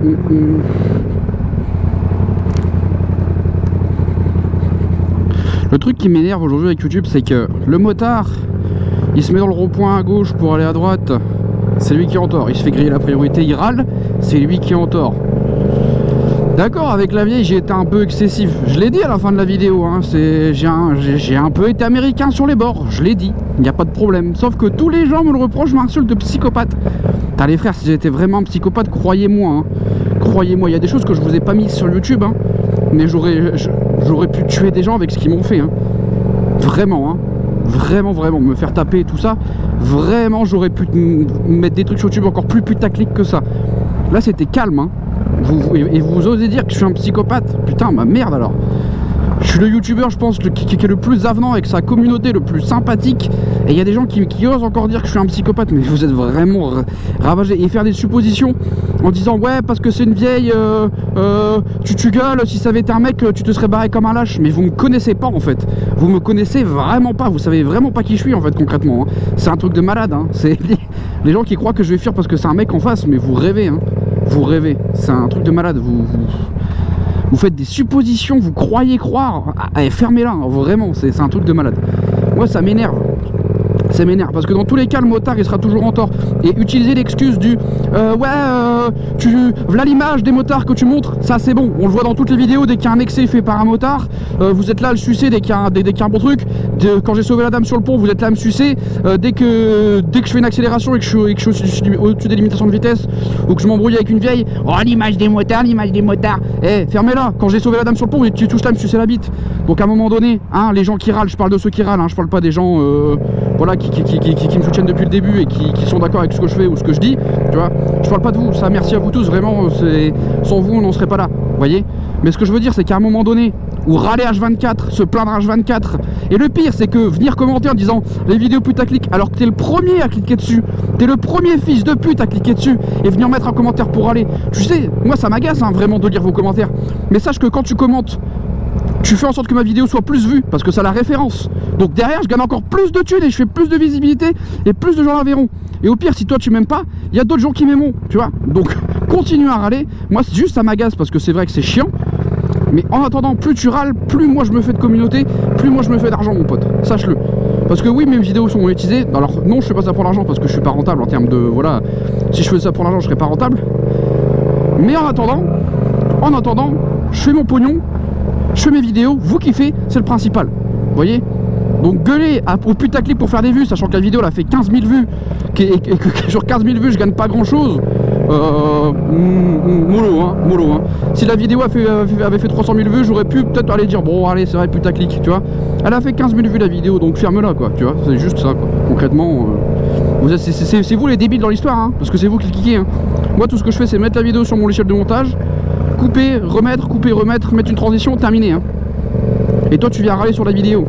Le truc qui m'énerve aujourd'hui avec YouTube, c'est que le motard, il se met dans le rond-point à gauche pour aller à droite, c'est lui qui est en tort. Il se fait griller la priorité, il râle, c'est lui qui est en tort. D'accord, avec la vieille, j'ai été un peu excessif. Je l'ai dit à la fin de la vidéo, hein, j'ai un peu été américain sur les bords, je l'ai dit, il n'y a pas de problème. Sauf que tous les gens me le reprochent, m'insultent de psychopathe. T'as les frères, si j'étais vraiment un psychopathe, croyez-moi, hein, croyez-moi, il y a des choses que je vous ai pas mises sur YouTube, hein, mais j'aurais pu tuer des gens avec ce qu'ils m'ont fait, hein. Vraiment, hein. Vraiment, me faire taper et tout ça. Vraiment, j'aurais pu mettre des trucs sur YouTube encore plus putaclic que ça. Là, c'était calme, hein. Et vous osez dire que je suis un psychopathe? Putain, ma merde alors. Je suis le youtubeur, je pense, qui est le plus avenant avec sa communauté, le plus sympathique. Et il y a des gens qui osent encore dire que je suis un psychopathe. Mais vous êtes vraiment ravagé. Et faire des suppositions en disant ouais, parce que c'est une vieille, tu gueules, si ça avait été un mec, tu te serais barré comme un lâche. Mais vous me connaissez pas en fait. Vous me connaissez vraiment pas. Vous savez vraiment pas qui je suis en fait concrètement, hein. C'est un truc de malade, hein. C'est les gens qui croient que je vais fuir parce que c'est un mec en face. Mais vous rêvez, hein. Vous rêvez. C'est un truc de malade. Vous faites des suppositions, vous croyez croire. Allez, fermez-la, hein, vraiment, c'est un truc de malade. Moi, ça m'énerve. Ça m'énerve, parce que dans tous les cas, le motard, il sera toujours en tort. Et utiliser l'excuse du voilà l'image des motards que tu montres, ça c'est bon. On le voit dans toutes les vidéos, dès qu'il y a un excès fait par un motard, vous êtes là à le sucer dès qu'il y a un bon truc. Quand j'ai sauvé la dame sur le pont, vous êtes là à me sucer. Dès que je fais une accélération et que je suis au-dessus des limitations de vitesse, ou que je m'embrouille avec une vieille, oh l'image des motards, l'image des motards. Eh, fermez-la. Quand j'ai sauvé la dame sur le pont, tu tous là à me sucer la bite. Donc à un moment donné, hein, les gens qui râlent, je parle de ceux qui râlent, hein, je parle pas des gens voilà, qui me soutiennent depuis le début et qui sont d'accord avec ce que je fais ou ce que je dis, tu vois. Je parle pas de vous, ça merci à vous tous, vraiment, sans vous on n'en serait pas là, vous voyez. Mais ce que je veux dire, c'est qu'à un moment donné, ou râler H24, se plaindre H24, et le pire c'est que venir commenter en disant les vidéos putaclic, alors que t'es le premier à cliquer dessus, t'es le premier fils de pute à cliquer dessus, et venir mettre un commentaire pour râler, tu sais, moi ça m'agace, hein, vraiment de lire vos commentaires, mais sache que quand tu commentes, tu fais en sorte que ma vidéo soit plus vue, parce que ça a la référence. Donc derrière, je gagne encore plus de thunes et je fais plus de visibilité et plus de gens la verront. Et au pire, si toi tu m'aimes pas, il y a d'autres gens qui m'aimeront, tu vois. Donc continue à râler. Moi, c'est juste ça m'agace parce que c'est vrai que c'est chiant. Mais en attendant, plus tu râles, plus moi je me fais de communauté, plus moi je me fais d'argent, mon pote. Sache-le. Parce que oui, mes vidéos sont monétisées. Alors non, je fais pas ça pour l'argent parce que je suis pas rentable en termes de... Voilà. Si je faisais ça pour l'argent, je serais pas rentable. Mais en attendant, je fais mon pognon. Je fais mes vidéos, vous kiffez, c'est le principal. Vous voyez? Donc gueuler au putaclic pour faire des vues, sachant que la vidéo elle a fait 15 000 vues, et que sur 15 000 vues je gagne pas grand chose. Mollo, hein. Si la vidéo avait fait 300 000 vues, j'aurais pu peut-être aller dire bon allez c'est vrai putaclic, tu vois. Elle a fait 15 000 vues la vidéo, donc ferme-la quoi, tu vois. C'est juste ça quoi. Concrètement, c'est vous les débiles dans l'histoire, hein, parce que c'est vous qui cliquez. Hein. Moi tout ce que je fais c'est mettre la vidéo sur mon logiciel de montage. Couper, remettre, mettre une transition, terminé, hein. Et toi tu viens râler sur la vidéo.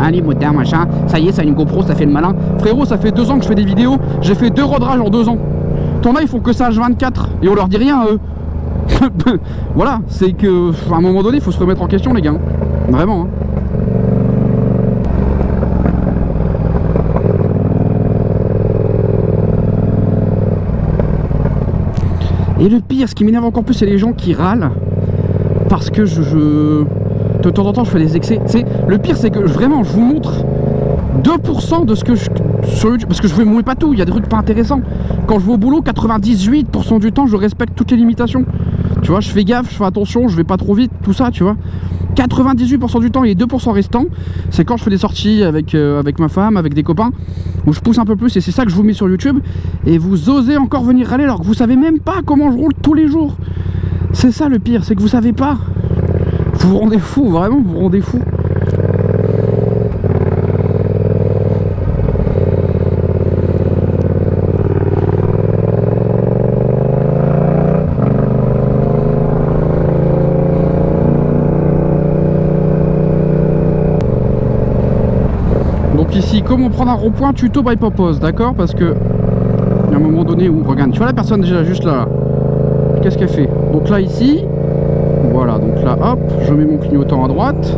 Allez moteur machin, ça y est, ça a une GoPro, ça fait le malin. Frérot, ça fait 2 ans que je fais des vidéos, j'ai fait 2 rodrages en 2 ans. T'en as, ils font que ça H24 et on leur dit rien à eux. Voilà, c'est que à un moment donné, il faut se remettre en question les gars. Vraiment, hein. Et le pire, ce qui m'énerve encore plus, c'est les gens qui râlent parce que de temps en temps je fais des excès. Tu sais, le pire c'est que vraiment je vous montre 2% de ce que je sur YouTube, parce que je fais pas tout, il y a des trucs pas intéressants. Quand je vais au boulot, 98% du temps je respecte toutes les limitations. Tu vois, je fais gaffe, je fais attention, je vais pas trop vite, tout ça, tu vois. 98% du temps et les 2% restants, c'est quand je fais des sorties avec ma femme, avec des copains, où je pousse un peu plus et c'est ça que je vous mets sur YouTube. Et vous osez encore venir râler alors que vous savez même pas comment je roule tous les jours. C'est ça le pire, c'est que vous savez pas. Vous vous rendez fou, vraiment, vous vous rendez fou. Donc ici, comment prendre un rond-point, tuto by Popos, d'accord? Parce que il y a un moment donné où, regarde, tu vois la personne déjà juste là. Qu'est-ce qu'elle fait? Donc là, ici, voilà, donc là, hop, je mets mon clignotant à droite.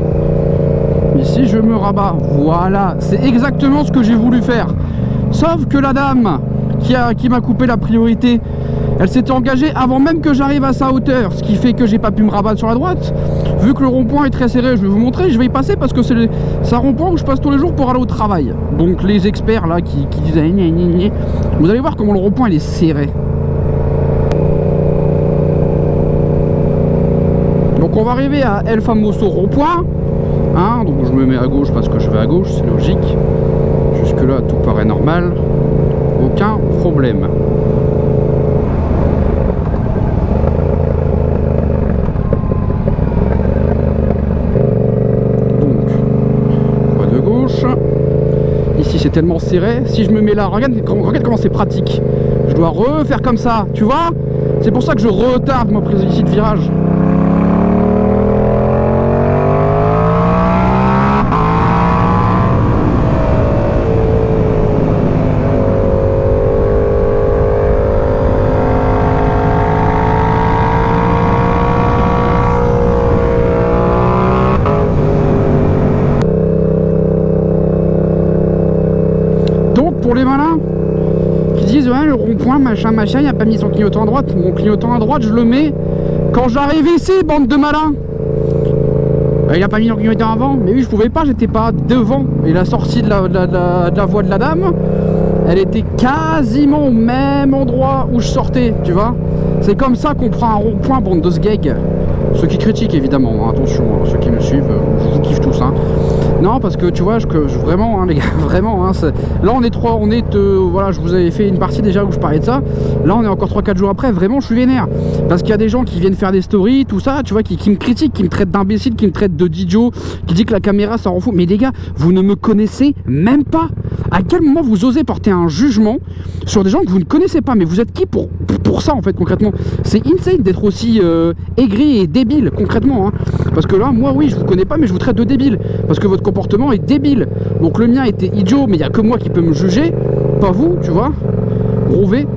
Ici, je me rabats. Voilà, c'est exactement ce que j'ai voulu faire. Sauf que la dame qui m'a coupé la priorité, Elle s'était engagée avant même que j'arrive à sa hauteur, ce qui fait que j'ai pas pu me rabattre sur la droite. Vu que le rond-point est très serré, je vais vous montrer, je vais y passer parce que c'est un rond-point où je passe tous les jours pour aller au travail. Donc les experts là qui disent gna, gna, gna, vous allez voir comment le rond-point il est serré. Donc on va arriver à El Famoso rond-point. Hein, donc je me mets à gauche parce que je vais à gauche, c'est logique. Jusque là tout paraît normal. Aucun problème. Ici c'est tellement serré, si je me mets là, regarde comment c'est pratique. Je dois refaire comme ça, tu vois. C'est pour ça que je retarde ma prise ici de virage. Pour les malins qui disent ouais le rond-point machin il a pas mis son clignotant à droite. Mon clignotant à droite je le mets quand j'arrive ici, bande de malins. Il a pas mis son clignotant avant, mais oui je pouvais pas, j'étais pas devant. Et la sortie de la voie de la dame, elle était quasiment au même endroit où je sortais, tu vois. C'est comme ça qu'on prend un rond-point, bande de sgeg. Ceux qui critiquent évidemment, hein, attention, hein, ceux qui me suivent, je vous kiffe tous. Hein. Non, parce que tu vois, vraiment, hein, les gars, vraiment, hein, là on est voilà, je vous avais fait une partie déjà où je parlais de ça. Là on est encore 3-4 jours après, vraiment je suis vénère. Parce qu'il y a des gens qui viennent faire des stories, tout ça, tu vois, qui me critiquent, qui me traitent d'imbécile, qui me traitent d'idiot, qui dit que la caméra ça rend fou. Mais les gars, vous ne me connaissez même pas. À quel moment vous osez porter un jugement sur des gens que vous ne connaissez pas? Mais vous êtes qui pour ça en fait concrètement? C'est insane d'être aussi aigri et débile concrètement, hein. Parce que là, moi oui, je vous connais pas, mais je vous traite de débile. Parce que votre comportement est débile. Donc le mien était idiot, mais il n'y a que moi qui peux me juger, pas vous, tu vois. Gros V.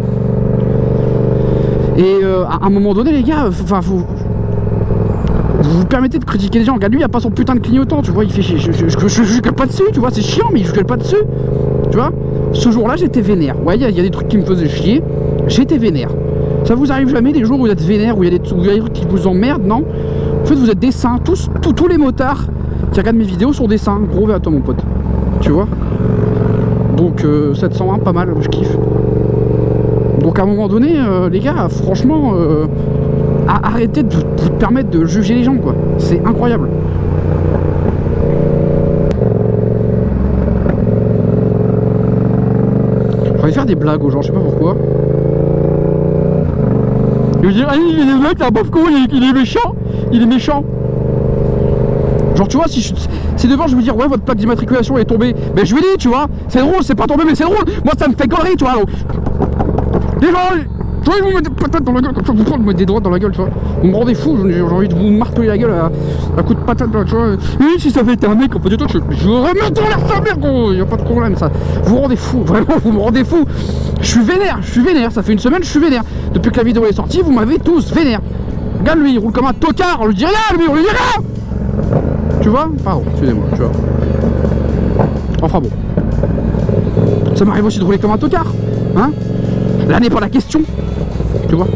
Et à un moment donné, les gars, enfin, vous vous permettez de critiquer les gens. Regarde, lui, il a pas son putain de clignotant, tu vois. Il fait chier. Je gueule pas dessus, tu vois. C'est chiant, mais je gueule pas dessus. Tu vois. Ce jour-là, j'étais vénère. Ouais, il y a des trucs qui me faisaient chier. J'étais vénère. Ça vous arrive jamais des jours où vous êtes vénère, où il y a des trucs qui vous emmerdent, non? En fait, vous êtes des saints. Tous les motards qui regardent mes vidéos sont des saints. Gros V à toi, mon pote. Tu vois. Donc 701, pas mal, je kiffe. Donc à un moment donné, les gars, franchement, arrêtez de vous permettre de juger les gens, quoi. C'est incroyable. J'ai envie de faire des blagues aux gens, je sais pas pourquoi. Je veux dire, ah, il est mec, là, bof con, il est méchant. Il est méchant. Genre tu vois, si devant je veux dire ouais votre plaque d'immatriculation est tombée, ben je lui dis tu vois, c'est drôle, c'est pas tombé mais c'est drôle, moi ça me fait connerie tu vois. Donc, les gens, tu vois, ils vont me mettre des patates dans la gueule, comme ça vous me mettre des droites dans la gueule, tu vois. Vous me rendez fou, j'ai envie de vous marteler la gueule à coups de patate, tu vois. Oui, si ça avait été un mec, on peut dire toi, je remets dans la sa mère gros, y a pas de problème ça. Vous me rendez fou, vraiment vous me rendez fou. Je suis vénère, ça fait une semaine je suis vénère. Depuis que la vidéo est sortie, vous m'avez tous vénère. Regarde lui, il roule comme un tocard, on lui dit rien lui, on lui dit rien. Tu vois? Pardon, excusez-moi, tu vois. Enfin bon. Ça m'arrive aussi de rouler comme un tocard. Hein? Là n'est pas la question. Tu vois?